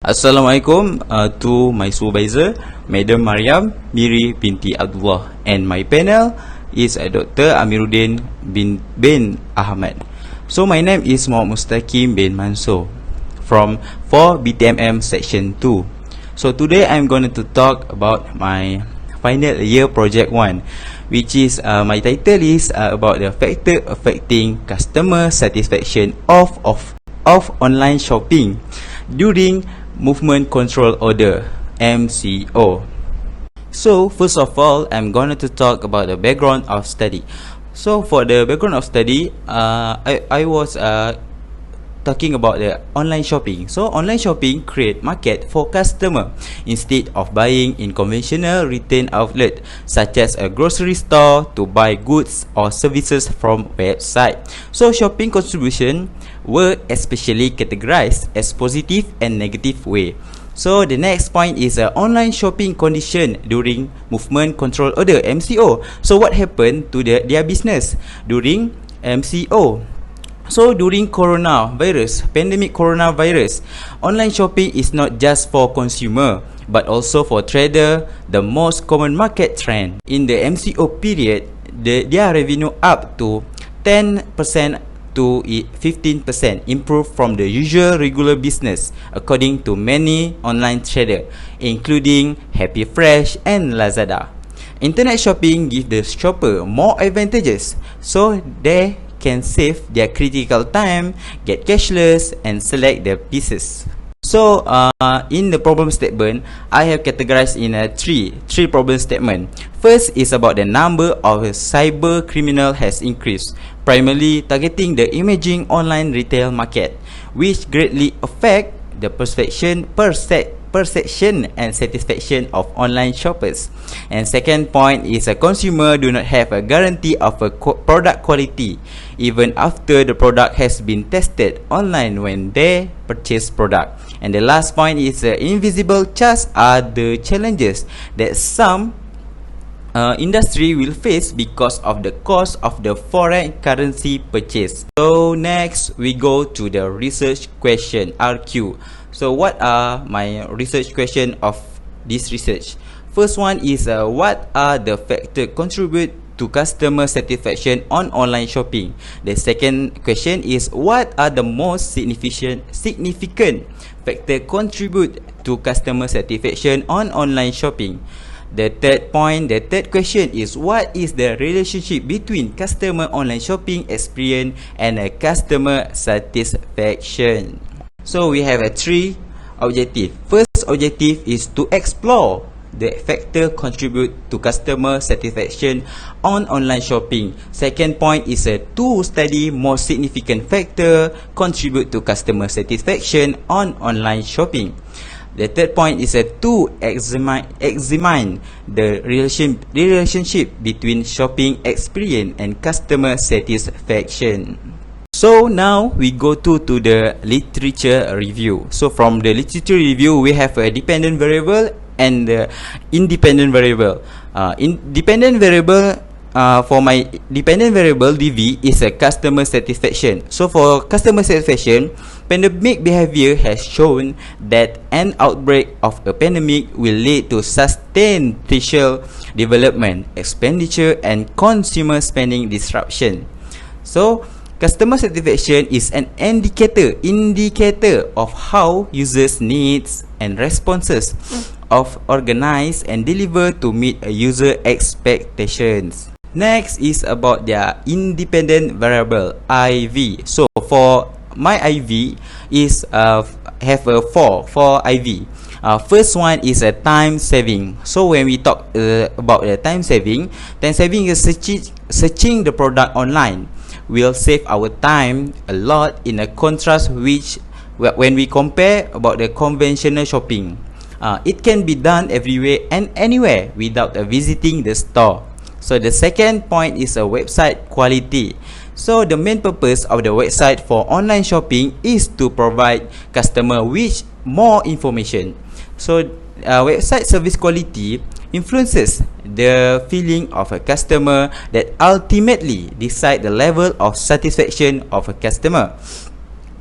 Assalamualaikum to my supervisor, Madam Mariam Miri binti Abdullah, and my panel is Dr. Amiruddin bin Ahmad. So my name is Muhammad Mustaqim bin Mansur from 4 BTMM section 2. So today I'm going to talk about my final year project 1, which is my title is about the factor affecting customer satisfaction of online shopping during Movement Control Order (MCO). So first of all, I'm going to talk about the background of study. So for the background of study, I was talking about the online shopping. So online shopping create market for customer instead of buying in conventional retail outlet such as a grocery store to buy goods or services from website. So shopping contribution were especially categorized as positive and negative way. So the next point is online shopping condition during Movement Control Order (MCO). So what happened to their business during MCO? So during pandemic coronavirus, online shopping is not just for consumer but also for trader, the most common market trend. In the MCO period, their revenue up to 10% to 15% improved from the usual regular business, according to many online traders, including Happy Fresh and Lazada. Internet shopping gives the shopper more advantages, so they can save their critical time, get cashless, and select their pieces. So in the problem statement, I have categorized in three problem statement. First is about the number of cyber criminal has increased, primarily targeting the emerging online retail market, which greatly affect the perception and satisfaction of online shoppers. And second point is a consumer do not have a guarantee of a product quality even after the product has been tested online when they purchase product. And the last point is invisible charges are the challenges that some industry will face because of the cost of the foreign currency purchase. So next we go to the research question RQ. So what are my research question of this research? First one is what are the factors contribute to customer satisfaction on online shopping? The second question is what are the most significant factors contribute to customer satisfaction on online shopping? The third question is what is the relationship between customer online shopping experience and customer satisfaction? So we have three objectives. First objective is to explore the factor contribute to customer satisfaction on online shopping. Second point is to study more significant factor contribute to customer satisfaction on online shopping. The third point is to examine the relationship between shopping experience and customer satisfaction. So now we go to the literature review. So from the literature review, we have a dependent variable and the independent variable. For my dependent variable DV is a customer satisfaction. So for customer satisfaction, pandemic behavior has shown that an outbreak of a pandemic will lead to sustained social development, expenditure, and consumer spending disruption. So customer satisfaction is an indicator of how users' needs and responses of organize and deliver to meet a user expectations. Next is about their independent variable IV. So for my IV is have a four IV. First one is a time saving. So when we talk about the time saving is searching the product online will save our time a lot in a contrast which when we compare about the conventional shopping. It can be done everywhere and anywhere without visiting the store. So the second point is a website quality. So the main purpose of the website for online shopping is to provide customer with more information. So website service quality influences the feeling of a customer that ultimately decide the level of satisfaction of a customer.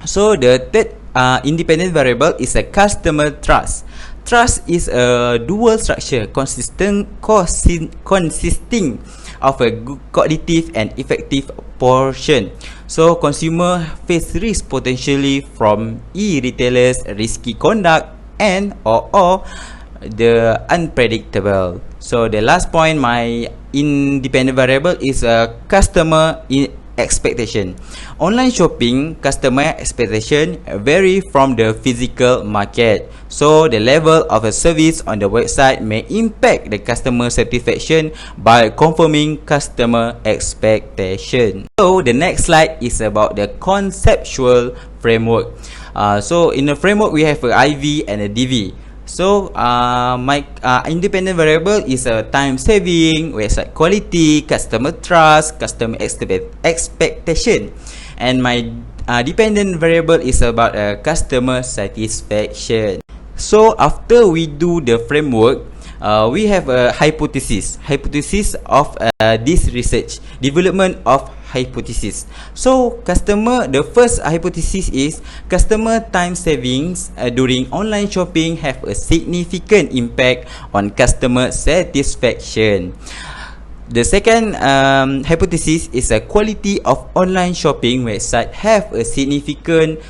So the third independent variable is a customer trust. Trust is a dual structure consisting of a cognitive and effective portion. So consumer face risk potentially from e-retailers, risky conduct, and or the unpredictable. So the last point, my independent variable is a customer expectation. Online shopping customer expectation vary from the physical market. So the level of a service on the website may impact the customer satisfaction by confirming customer expectation. So the next slide is about the conceptual framework. So in the framework we have a IV and a DV. So my independent variable is a time saving, website quality, customer trust, customer expectation, and my dependent variable is about customer satisfaction. So after we do the framework, we have a hypothesis of this research, development of hypothesis. So the first hypothesis is customer time savings during online shopping have a significant impact on customer satisfaction. The second hypothesis is a quality of online shopping website have a significant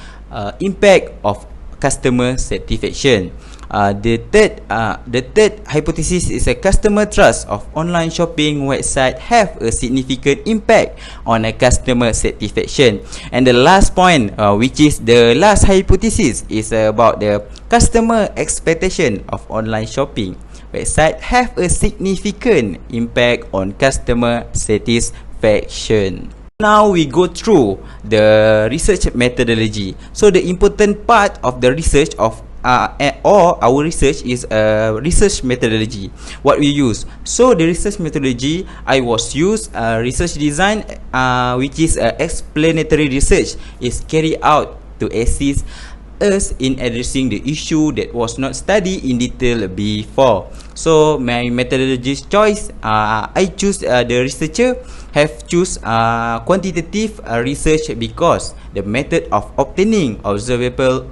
impact of customer satisfaction. The third hypothesis is a customer trust of online shopping website have a significant impact on a customer satisfaction. And the last point, which is the last hypothesis, is about the customer expectation of online shopping website have a significant impact on customer satisfaction. Now we go through the research methodology. So the important part of the research of or our research is research methodology. What we use. So the research methodology I was use research design, which is explanatory research, is carried out to assist us in addressing the issue that was not studied in detail before. So my methodology choice, I choose the researcher have choose quantitative research because the method of obtaining observable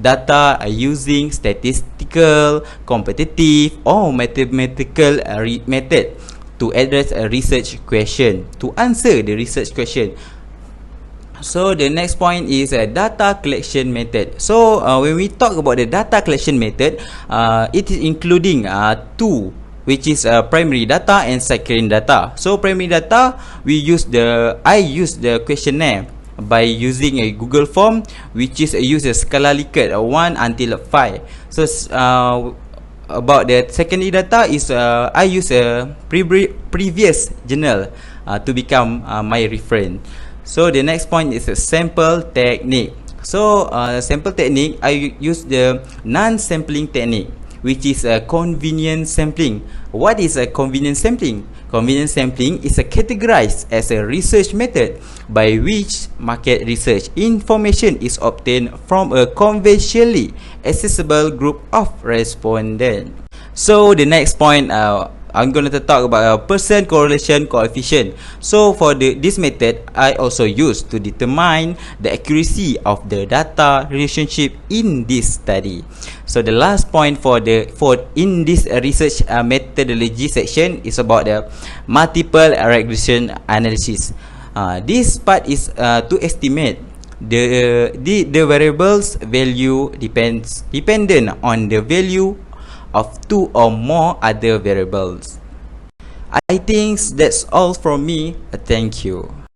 data using statistical, competitive, or mathematical method to address a research question, to answer the research question. So the next point is a data collection method. So when we talk about the data collection method, it is including two, which is primary data and secondary data. So primary data, I use the questionnaire by using a Google form, which is use a skala Likert 1 until 5. So about the secondary data is I use a previous journal to become my reference. So the next point is a sample technique. So sample technique, I use the non-sampling technique, which is a convenient sampling. What is a convenient sampling? Convenient sampling is categorized as a research method by which market research information is obtained from a conventionally accessible group of respondents. So the next point, I'm going to talk about percent correlation coefficient. So for this method, I also use to determine the accuracy of the data relationship in this study. So the last point in this research methodology section is about the multiple regression analysis. This part is to estimate the variables value dependent on the value of two or more other variables. I think that's all from me. Thank you.